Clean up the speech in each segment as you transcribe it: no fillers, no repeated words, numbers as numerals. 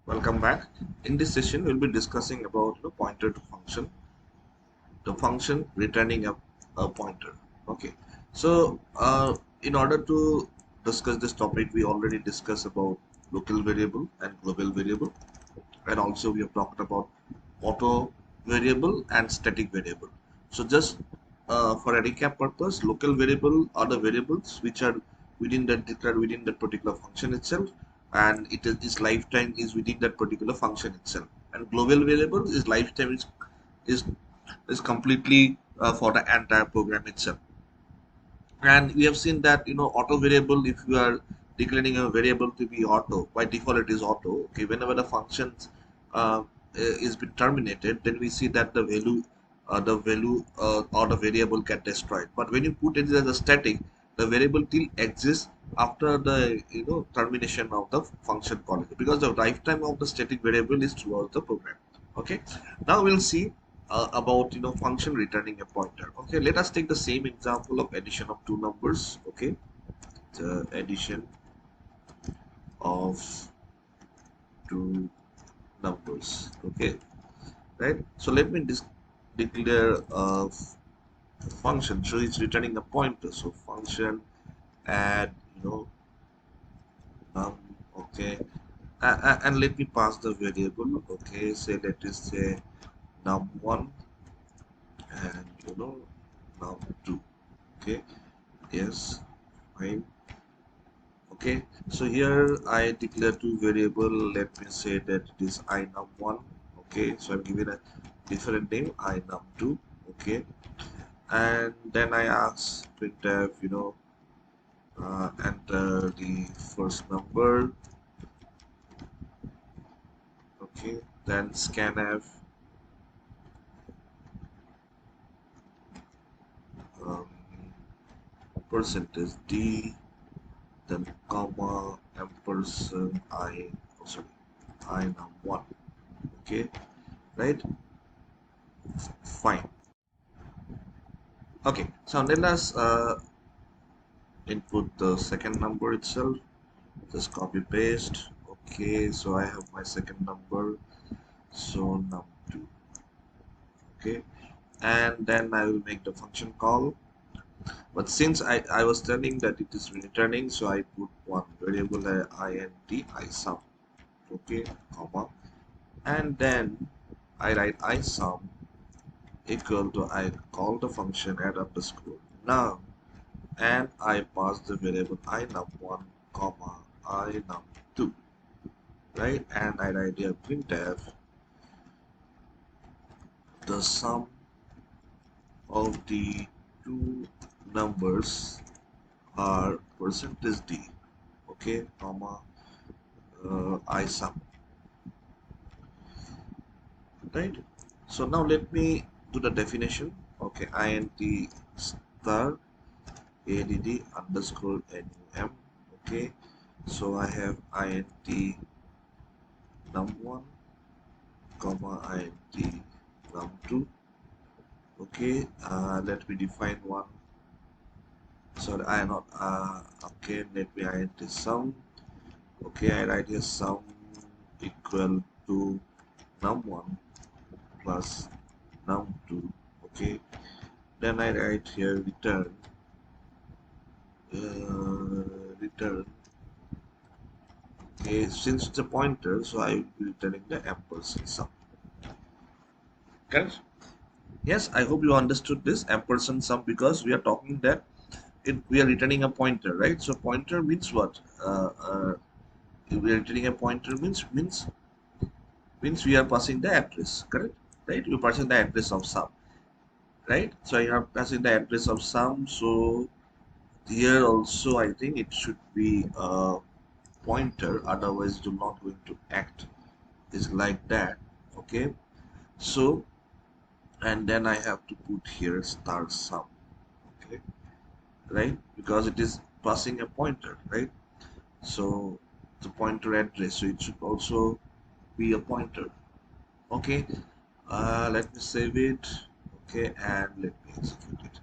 Welcome back. In this session, we'll be discussing about the pointer to function, the function returning a pointer. Okay. So, in order to discuss this topic, we already discussed about local variable and global variable, and also we have talked about auto variable and static variable. So, just for a recap purpose, local variable are the variables which are within that declared within that particular function itself, and it is its lifetime is within that particular function itself. And global variable is lifetime is is completely for the entire program itself. And we have seen that auto variable, if you are declaring a variable to be auto, by default it is auto. Okay, whenever the functions is been terminated, then we see that the value or the variable get destroyed. But when you put it as a static, the variable still exists after the termination of the function call, because the lifetime of the static variable is throughout the program. Okay, now we'll see about function returning a pointer. Okay, let us take the same example of addition of two numbers. Okay, the addition of two numbers. Okay, right. So let me declare a function. So it's returning a pointer. So function add num. Okay, and let me pass the variable. Okay, say let us say num1 and num2. Okay, yes, fine. Okay, so here I declare two variable. Let me say that it is I num1. Okay, so I'm giving a different name, I num2. Okay, and then I ask printf, enter the first number. Okay, then scanf, um, percentage d, then comma ampersand I, oh sorry, I num1. Okay, right, fine. Okay, so let us input the second number itself. Just copy paste. Okay, so I have my second number, so num2. Okay, and then I will make the function call. But since I was telling that it is returning, so I put one variable int isum. Okay, comma, and then I write isum equal to, I call the function add underscore num, and I pass the variable I num1 comma I num2, right? And I write here printf the sum of the two numbers are percentage d. Okay, comma I sum, right? So now let me do the definition. Okay, int star add underscore num. Okay, so I have int num1 comma int num2. Okay, let me define one. Sorry, I not okay, let me int sum. Okay, I write here sum equal to num1 plus num2. Okay, then I write here return. Okay, since it's a pointer, so I will be returning the ampersand sum. Correct? Yes, I hope you understood this ampersand sum, because we are talking that we are returning a pointer, right? So pointer means what? We are returning a pointer means we are passing the address, correct? Right? We're passing the address of sum, right? So I am passing the address of sum. So here also I think it should be a pointer, otherwise do not going to act is like that. Okay, so and then I have to put here star sum. Okay, right, because it is passing a pointer, right? So the pointer address, so it should also be a pointer. Okay, let me save it. Okay, and let me execute it.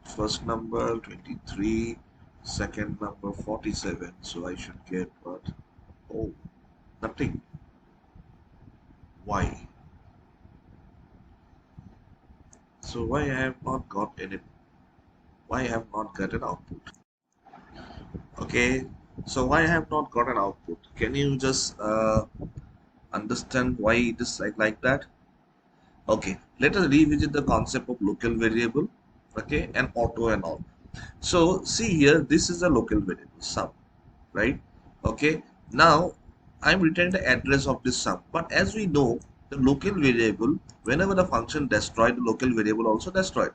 First number 23, second number 47, so I should get what? Oh, nothing. Why? So why I have not got any, why I have not got an output? Okay, so why I have not got an output? Can you just understand why it is like that? Okay, let us revisit the concept of local variable, okay, and auto and all. So see here, this is a local variable sum, right? Okay, now I'm returning the address of this sum, but as we know, the local variable, whenever the function destroyed, the local variable also destroyed.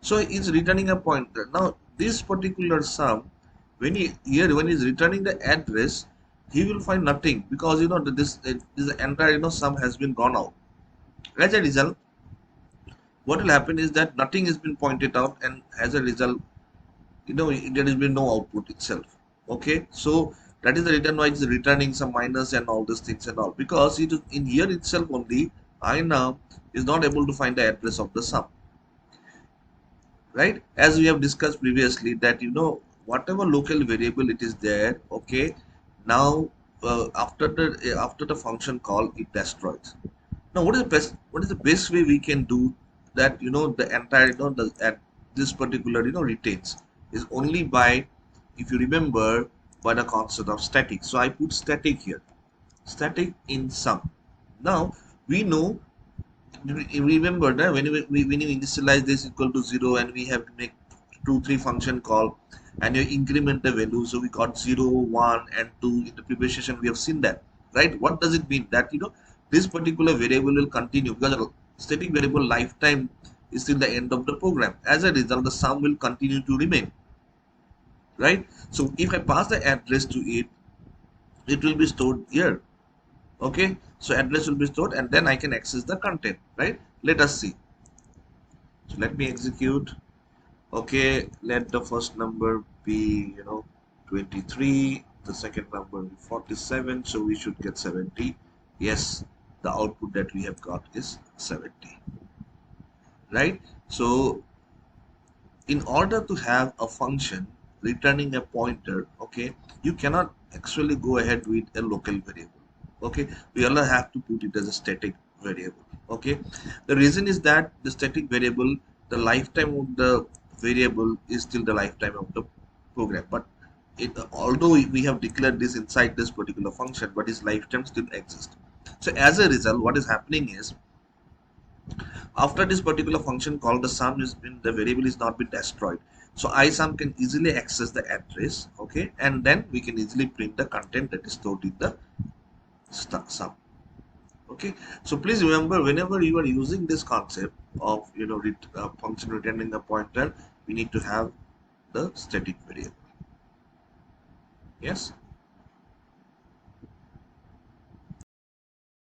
So it's returning a pointer. Now this particular sum, when he here when he's returning the address, he will find nothing because this entire sum has been gone out. As a result, what will happen is that nothing has been pointed out, and as a result, there has been no output itself. Okay, so that is the reason why it's returning some minus and all these things and all, because it is in here itself only. I now is not able to find the address of the sum, right? As we have discussed previously that whatever local variable it is there. Okay, now after the function call, it destroys. Now what is the best way we can do that the entire the at this particular retains is only by, if you remember, by the concept of static. So I put static here, static in sum. Now we know, you remember that when you initialize this equal to 0 and we have to make 2 3 function call and you increment the value, so we got 0 1 and 2 in the previous session. We have seen that, right? What does it mean? That this particular variable will continue because the static variable lifetime is till the end of the program. As a result, the sum will continue to remain, right? So if I pass the address to it, it will be stored here. Okay, so address will be stored and then I can access the content, right? Let us see. So let me execute. Okay, let the first number be 23, the second number be 47, so we should get 70. Yes, the output that we have got is 70, right? So in order to have a function returning a pointer, okay, you cannot actually go ahead with a local variable. Okay, we all have to put it as a static variable. Okay, the reason is that the static variable, the lifetime of the variable is still the lifetime of the program, but although we have declared this inside this particular function, but its lifetime still exists. So as a result, what is happening is, after this particular function call, the sum is been the variable is not been destroyed. So isum can easily access the address, okay, and then we can easily print the content that is stored in the sum. Okay, so please remember, whenever you are using this concept of function returning a pointer, we need to have the static variable. Yes.